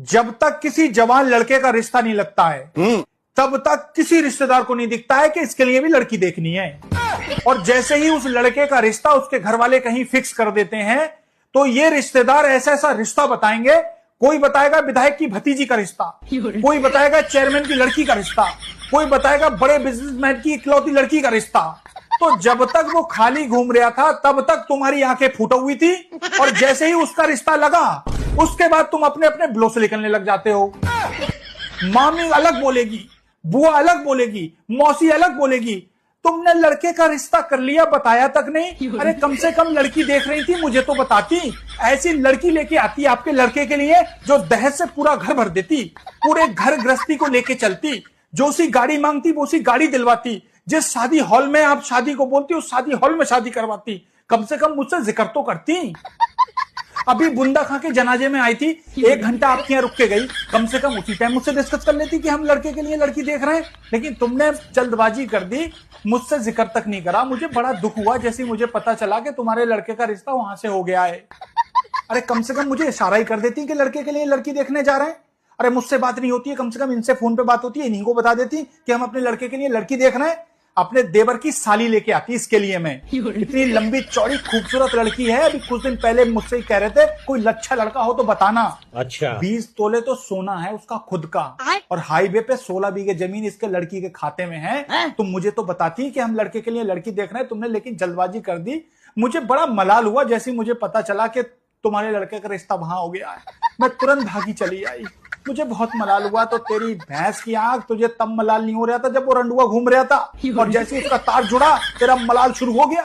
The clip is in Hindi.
जब तक किसी जवान लड़के का रिश्ता नहीं लगता है तब तक किसी रिश्तेदार को नहीं दिखता है कि इसके लिए भी लड़की देखनी है। और जैसे ही उस लड़के का रिश्ता उसके घर वाले कहीं फिक्स कर देते हैं तो ये रिश्तेदार ऐसा ऐसा रिश्ता बताएंगे। कोई बताएगा विधायक की भतीजी का रिश्ता, कोई बताएगा चेयरमैन की लड़की का रिश्ता, कोई बताएगा बड़े बिजनेसमैन की इकलौती लड़की का रिश्ता। तो जब तक वो खाली घूम रहा था तब तक तुम्हारी आंखें फूट हुई थी, और जैसे ही उसका रिश्ता लगा उसके बाद तुम अपने अपने ब्लो से निकलने लग जाते हो। मामी अलग बोलेगी, बुआ अलग बोलेगी, मौसी अलग बोलेगी, तुमने लड़के का रिश्ता कर लिया, बताया तक नहीं। अरे कम से कम लड़की देख रही थी, मुझे तो बताती। ऐसी लड़की लेके आती आपके लड़के के लिए जो दहेज से पूरा घर भर देती, पूरे घर गृहस्थी को लेके चलती, जो सी गाड़ी मांगती वो सी गाड़ी दिलवाती, जिस शादी हॉल में आप शादी को बोलती उस शादी हॉल में शादी करवाती। कम से कम मुझसे जिक्र तो करती। अभी बुंदा खा के जनाजे में आई थी, 1 घंटा आपके यहाँ रुक के गई, कम से कम उसी टाइम मुझसे डिस्कस कर लेती कि हम लड़के के लिए लड़की देख रहे हैं। लेकिन तुमने जल्दबाजी कर दी, मुझसे जिक्र तक नहीं करा। मुझे बड़ा दुख हुआ जैसे मुझे पता चला कि तुम्हारे लड़के का रिश्ता वहां से हो गया है। अरे कम से कम मुझे इशारा ही कर देती कि लड़के के लिए लड़की देखने जा रहे हैं। अरे मुझसे बात नहीं होती है, कम से कम इनसे फोन पे बात होती है, इन्हीं को बता देती कि हम अपने लड़के के लिए लड़की देख रहे हैं। अपने देवर की साली लेके आती इसके लिए मैं। इतनी लंबी चौड़ी खूबसूरत लड़की है। अभी कुछ दिन पहले मुझसे ही कह रहे थे कोई अच्छा लड़का हो तो बताना। अच्छा 20 तोले तो सोना है उसका खुद का, और हाईवे पे 16 बीघे जमीन इसके लड़की के खाते में है। तुम मुझे तो बताती कि हम लड़के के लिए लड़की देख रहे हैं, तुमने लेकिन जल्दबाजी कर दी। मुझे बड़ा मलाल हुआ जैसे मुझे पता चला कि तुम्हारे लड़के का रिश्ता वहां हो गया है। मैं तुरंत भागी चली आई, मुझे बहुत मलाल हुआ। तो तेरी भैंस की आंख, तुझे तब मलाल नहीं हो रहा था जब वो रंडुआ घूम रहा था, और जैसे उसका तार जुड़ा तेरा मलाल शुरू हो गया।